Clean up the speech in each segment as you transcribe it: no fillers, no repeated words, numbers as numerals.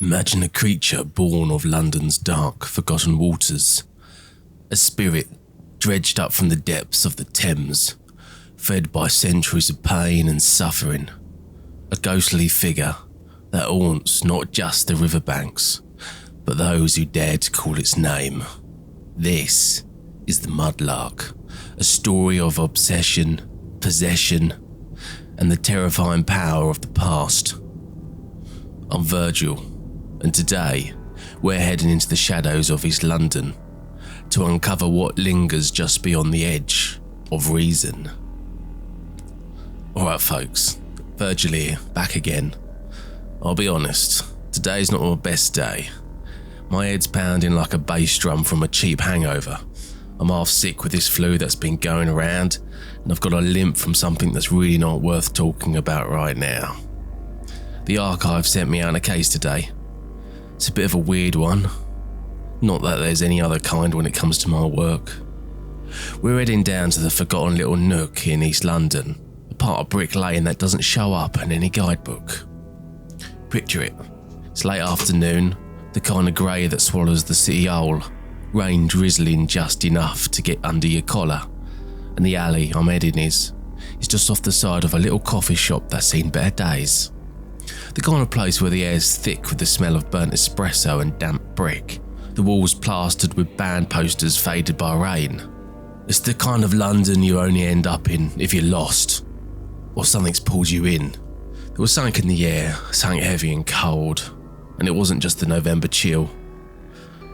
Imagine a creature born of London's dark, forgotten waters. A spirit dredged up from the depths of the Thames, fed by centuries of pain and suffering. A ghostly figure that haunts not just the riverbanks, but those who dare to call its name. This is the Mudlark, a story of obsession, possession, and the terrifying power of the past. I'm Virgil, and today we're heading into the shadows of East London to uncover what lingers just beyond the edge of reason. Alright folks, Virgil here, back again. I'll be honest, today's not my best day. My head's pounding like a bass drum from a cheap hangover. I'm half sick with this flu that's been going around, and I've got a limp from something that's really not worth talking about right now. The archive sent me out a case today. It's a bit of a weird one. Not that there's any other kind when it comes to my work. We're heading down to the forgotten little nook in East London, a part of Brick Lane that doesn't show up in any guidebook. Picture it. It's late afternoon, the kind of grey that swallows the city whole, rain drizzling just enough to get under your collar, and the alley I'm heading is just off the side of a little coffee shop that's seen better days. The kind of place where the air's thick with the smell of burnt espresso and damp brick, the walls plastered with band posters faded by rain. It's the kind of London you only end up in if you're lost, or something's pulled you in. There was something in the air, something heavy and cold, and it wasn't just the November chill.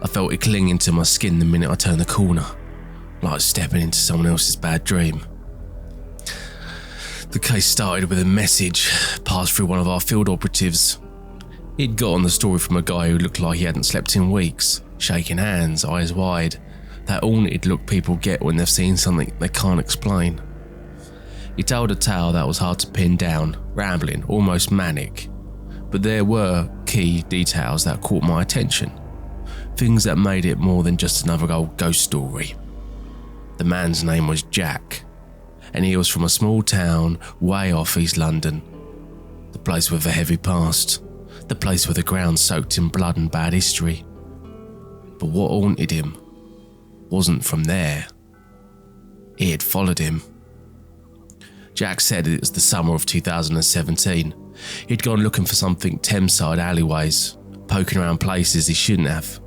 I felt it clinging to my skin the minute I turned the corner, like stepping into someone else's bad dream. The case started with a message passed through one of our field operatives. He'd gotten the story from a guy who looked like he hadn't slept in weeks, shaking hands, eyes wide, that haunted look people get when they've seen something they can't explain. He told a tale that was hard to pin down, rambling, almost manic, but there were key details that caught my attention, things that made it more than just another old ghost story. The man's name was Jack, and he was from a small town way off East London, the place with a heavy past, the place where the ground soaked in blood and bad history. But what haunted him wasn't from there. It had followed him. Jack said it was the summer of 2017. He'd gone looking for something Thameside alleyways, poking around places he shouldn't have.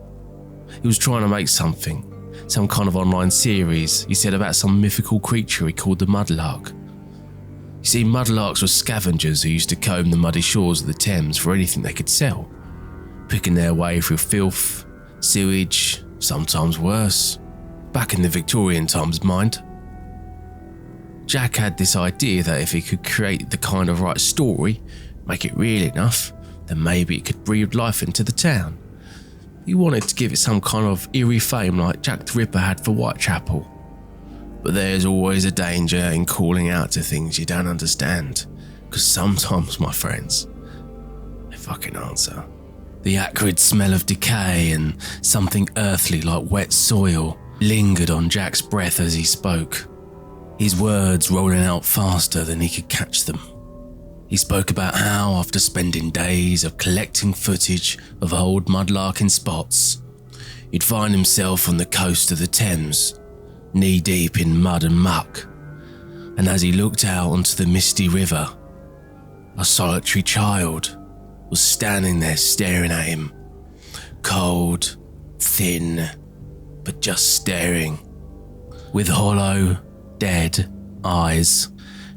He was trying to make something, some kind of online series, he said, about some mythical creature he called the Mudlark. You see, mudlarks were scavengers who used to comb the muddy shores of the Thames for anything they could sell, picking their way through filth, sewage, sometimes worse, back in the Victorian times, mind. Jack had this idea that if he could create the kind of right story, make it real enough, then maybe it could breathe life into the town. He wanted to give it some kind of eerie fame like Jack the Ripper had for Whitechapel. But there's always a danger in calling out to things you don't understand, because sometimes, my friends, they fucking answer. The acrid smell of decay and something earthly like wet soil lingered on Jack's breath as he spoke, his words rolling out faster than he could catch them. He spoke about how, after spending days of collecting footage of old mudlarking spots, he'd find himself on the coast of the Thames, knee-deep in mud and muck, and as he looked out onto the misty river, a solitary child was standing there staring at him, cold, thin, but just staring, with hollow, dead eyes,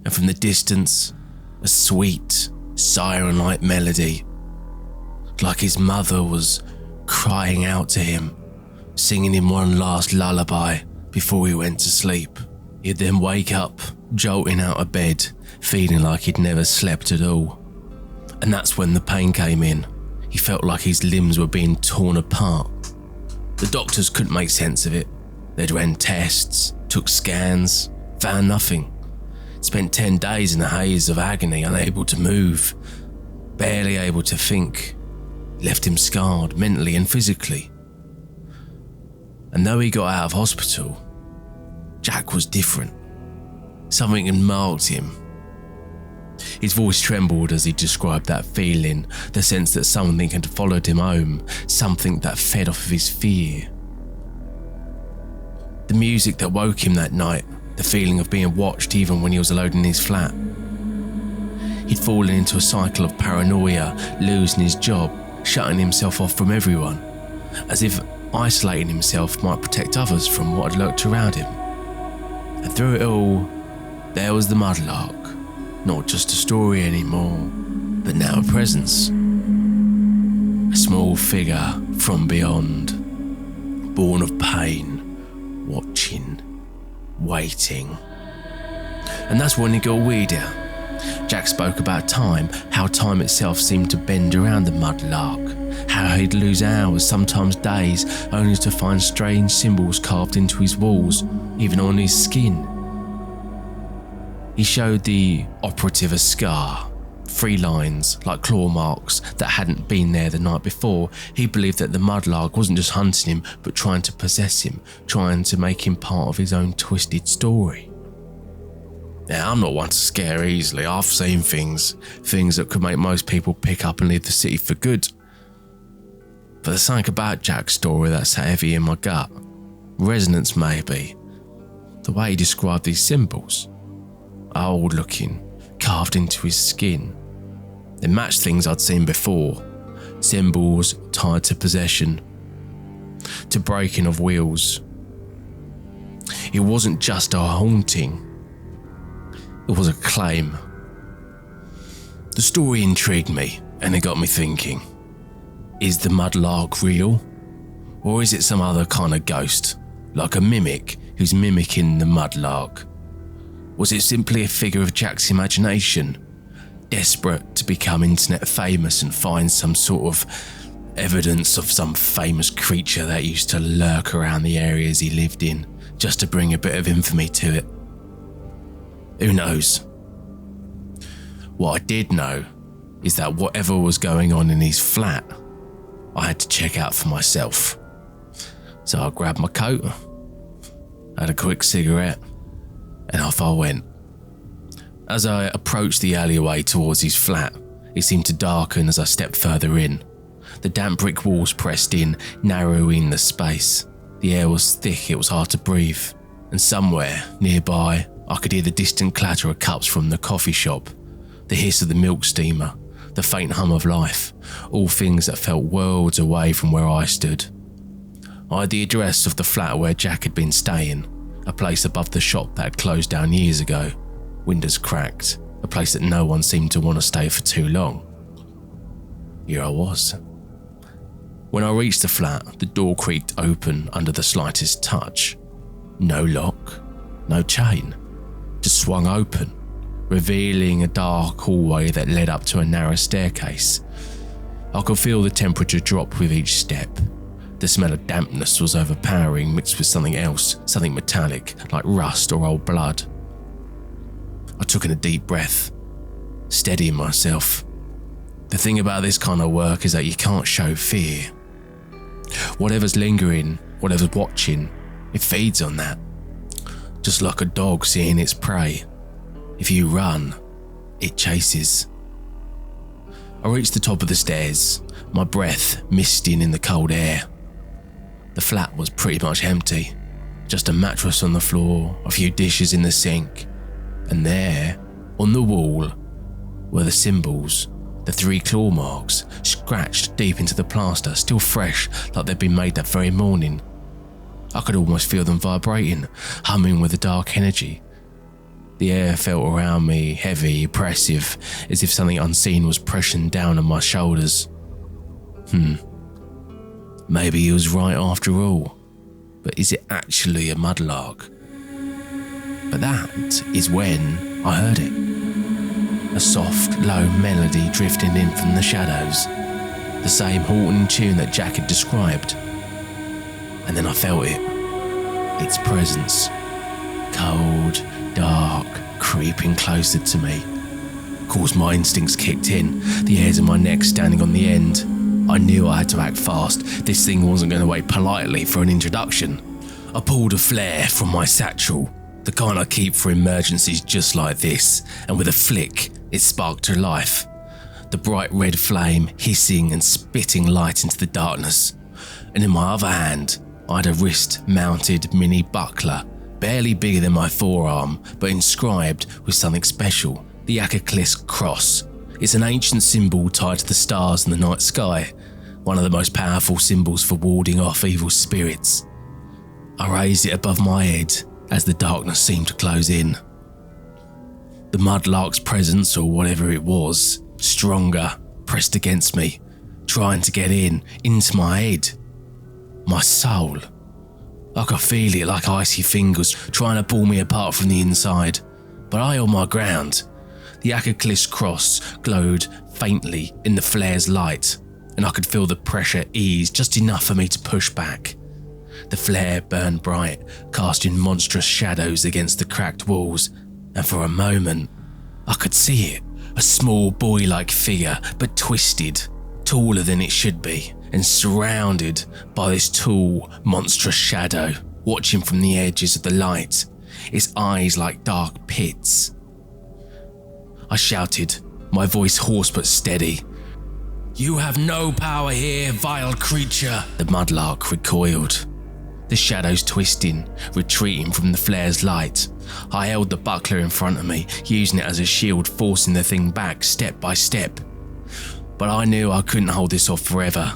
and from the distance, a sweet, siren-like melody, like his mother was crying out to him, singing him one last lullaby before he went to sleep. He'd then wake up, jolting out of bed, feeling like he'd never slept at all. And that's when the pain came in. He felt like his limbs were being torn apart. The doctors couldn't make sense of it. They'd ran tests, took scans, found nothing. Spent 10 days in a haze of agony, unable to move, barely able to think. It left him scarred mentally and physically. And though he got out of hospital, Jack was different. Something had marked him. His voice trembled as he described that feeling, the sense that something had followed him home, something that fed off of his fear. The music that woke him that night, the feeling of being watched even when he was alone in his flat. He'd fallen into a cycle of paranoia, losing his job, shutting himself off from everyone, as if isolating himself might protect others from what had lurked around him. And through it all, there was the Mudlark, not just a story anymore, but now a presence. A small figure from beyond, born of pain, watching, waiting. And that's when it got weirder. Jack spoke about time, how time itself seemed to bend around the Mudlark, how he'd lose hours, sometimes days, only to find strange symbols carved into his walls, even on his skin. He showed the operative a scar, 3 lines, like claw marks, that hadn't been there the night before. He believed that the Mudlark wasn't just hunting him, but trying to possess him, trying to make him part of his own twisted story. Now, I'm not one to scare easily. I've seen things that could make most people pick up and leave the city for good. But there's something about Jack's story that sat heavy in my gut. Resonance, maybe. The way he described these symbols. Old looking, carved into his skin. They matched things I'd seen before. Symbols tied to possession, to breaking of wheels. It wasn't just a haunting. It was a claim. The story intrigued me, and it got me thinking. Is the Mudlark real? Or is it some other kind of ghost, like a mimic who's mimicking the Mudlark? Was it simply a figure of Jack's imagination, desperate to become internet famous and find some sort of evidence of some famous creature that used to lurk around the areas he lived in, just to bring a bit of infamy to it? Who knows? What I did know is that whatever was going on in his flat, I had to check out for myself. So I grabbed my coat, had a quick cigarette, and off I went. As I approached the alleyway towards his flat, it seemed to darken as I stepped further in. The damp brick walls pressed in, narrowing the space. The air was thick, it was hard to breathe. And somewhere nearby, I could hear the distant clatter of cups from the coffee shop, the hiss of the milk steamer, the faint hum of life, all things that felt worlds away from where I stood. I had the address of the flat where Jack had been staying, a place above the shop that had closed down years ago, windows cracked, a place that no one seemed to want to stay for too long. Here I was. When I reached the flat, the door creaked open under the slightest touch. No lock, no chain, just swung open, revealing a dark hallway that led up to a narrow staircase. I could feel the temperature drop with each step. The smell of dampness was overpowering, mixed with something else, something metallic, like rust or old blood. I took in a deep breath, steadying myself. The thing about this kind of work is that you can't show fear. Whatever's lingering, whatever's watching, it feeds on that. Just like a dog seeing its prey. If you run, it chases. I reached the top of the stairs, my breath misting in the cold air. The flat was pretty much empty. Just a mattress on the floor, a few dishes in the sink. And there, on the wall, were the symbols, the 3 claw marks, scratched deep into the plaster, still fresh, like they'd been made that very morning. I could almost feel them vibrating, humming with a dark energy. The air felt around me heavy, oppressive, as if something unseen was pressing down on my shoulders. Maybe he was right after all, but is it actually a Mudlark? But that is when I heard it. A soft, low melody drifting in from the shadows, the same haunting tune that Jack had described. And then I felt it, its presence, cold, dark, creeping closer to me. Of course, my instincts kicked in, the hairs on my neck standing on the end. I knew I had to act fast. This thing wasn't going to wait politely for an introduction. I pulled a flare from my satchel, the kind I keep for emergencies just like this, and with a flick, It sparked to life, the bright red flame hissing and spitting light into the darkness, and in my other hand I had a wrist-mounted mini buckler, barely bigger than my forearm, but inscribed with something special, the Eradicate's cross. It's an ancient symbol tied to the stars in the night sky, one of the most powerful symbols for warding off evil spirits. I raised it above my head as the darkness seemed to close in. The Mudlark's presence, or whatever it was, stronger, pressed against me, trying to get into my head. My soul. I could feel it like icy fingers trying to pull me apart from the inside, but I held my ground. The Eradicate's cross glowed faintly in the flare's light, and I could feel the pressure ease just enough for me to push back. The flare burned bright, casting monstrous shadows against the cracked walls, and for a moment, I could see it, a small boy-like figure, but twisted, taller than it should be, and surrounded by this tall, monstrous shadow, watching from the edges of the light, its eyes like dark pits. I shouted, my voice hoarse but steady. "You have no power here, vile creature!" The Mudlark recoiled, the shadows twisting, retreating from the flare's light. I held the buckler in front of me, using it as a shield, forcing the thing back step by step. But I knew I couldn't hold this off forever.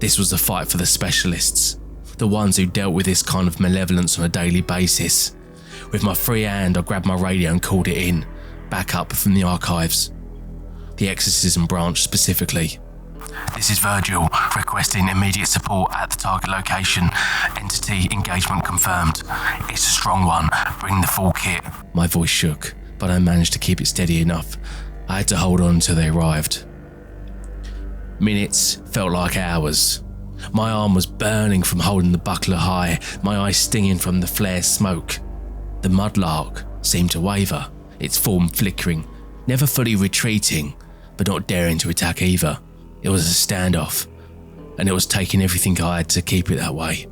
This was a fight for the specialists, the ones who dealt with this kind of malevolence on a daily basis. With my free hand, I grabbed my radio and called it in, back up from the archives. The exorcism branch specifically. "This is Virgil, requesting immediate support at the target location. Entity engagement confirmed. It's a strong one. Bring the full kit." My voice shook, but I managed to keep it steady enough. I had to hold on until they arrived. Minutes felt like hours. My arm was burning from holding the buckler high, my eyes stinging from the flare smoke. The Mudlark seemed to waver, its form flickering, never fully retreating, but not daring to attack either. It was a standoff, and it was taking everything I had to keep it that way.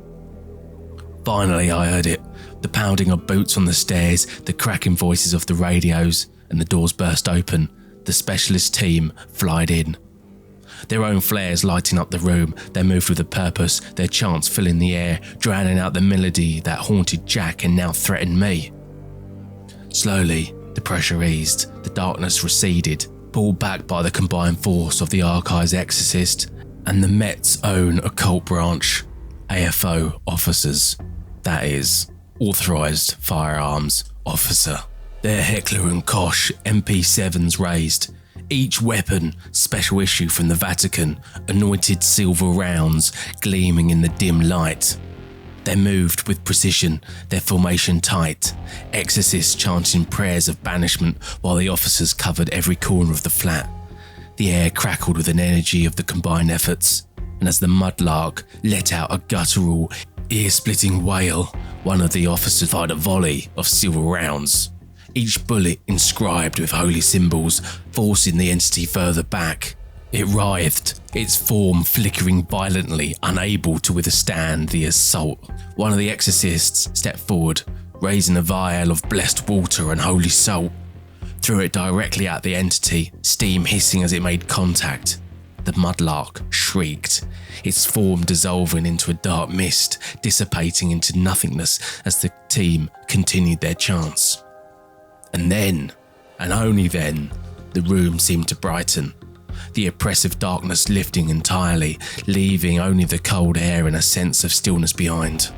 Finally, I heard it, the pounding of boots on the stairs, the cracking voices of the radios, and the doors burst open. The specialist team flied in. Their own flares lighting up the room, they moved with a purpose, their chants filling the air, drowning out the melody that haunted Jack and now threatened me. Slowly, the pressure eased, the darkness receded, pulled back by the combined force of the Archive's exorcist and the Met's own occult branch, AFO officers, that is, authorised firearms officer. Their Heckler and Koch MP7s raised, each weapon special issue from the Vatican, anointed silver rounds gleaming in the dim light. They moved with precision, their formation tight, exorcists chanting prayers of banishment while the officers covered every corner of the flat. The air crackled with an energy of the combined efforts, and as the Mudlark let out a guttural, ear-splitting wail, one of the officers fired a volley of silver rounds, each bullet inscribed with holy symbols, forcing the entity further back. It writhed, its form flickering violently, unable to withstand the assault. One of the exorcists stepped forward, raising a vial of blessed water and holy salt, threw it directly at the entity, steam hissing as it made contact. The Mudlark shrieked, its form dissolving into a dark mist, dissipating into nothingness as the team continued their chants. And then, and only then, the room seemed to brighten, the oppressive darkness lifting entirely, leaving only the cold air and a sense of stillness behind.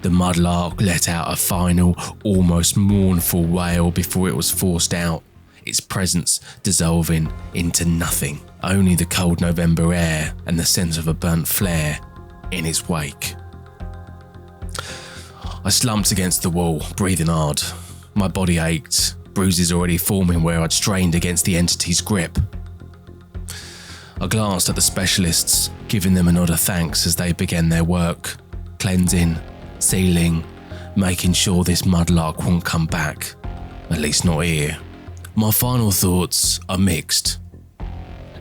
The Mudlark let out a final, almost mournful wail before it was forced out, its presence dissolving into nothing, only the cold November air and the sense of a burnt flare in its wake. I slumped against the wall, breathing hard. My body ached, bruises already forming where I'd strained against the entity's grip. I glanced at the specialists, giving them a nod of thanks as they began their work, cleansing, sealing, making sure this Mudlark won't come back, at least not here. My final thoughts are mixed.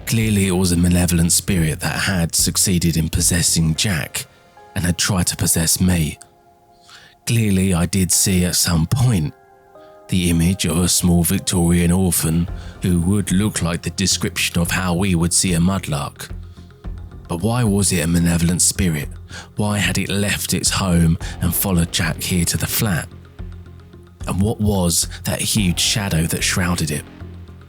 Clearly it was a malevolent spirit that had succeeded in possessing Jack and had tried to possess me. Clearly I did see at some point The image of a small Victorian orphan who would look like the description of how we would see a mudlark. But why was it a malevolent spirit? Why had it left its home and followed Jack here to the flat? And what was that huge shadow that shrouded it?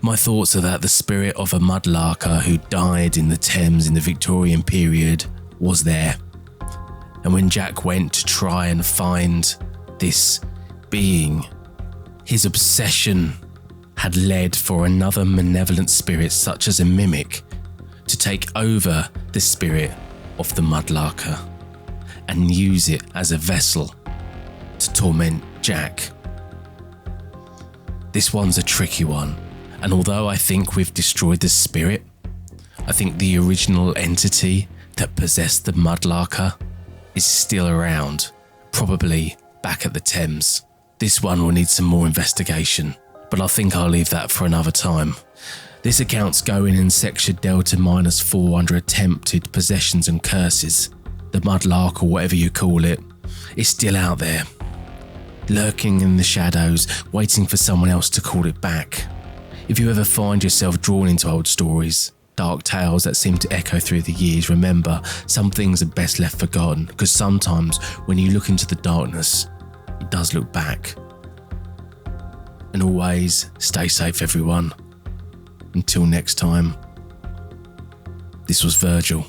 My thoughts are that the spirit of a mudlarker who died in the Thames in the Victorian period was there. And when Jack went to try and find this being, his obsession had led for another malevolent spirit such as a mimic to take over the spirit of the mudlarker and use it as a vessel to torment Jack. This one's a tricky one, and although I think we've destroyed the spirit, I think the original entity that possessed the mudlarker is still around, probably back at the Thames. This one will need some more investigation, but I think I'll leave that for another time. This account's going in section Delta -4 under attempted possessions and curses. The mudlark, or whatever you call it, is still out there, lurking in the shadows, waiting for someone else to call it back. If you ever find yourself drawn into old stories, dark tales that seem to echo through the years, remember, some things are best left forgotten, because sometimes when you look into the darkness, it does look back. And always stay safe, everyone. Until next time, this was Virgil.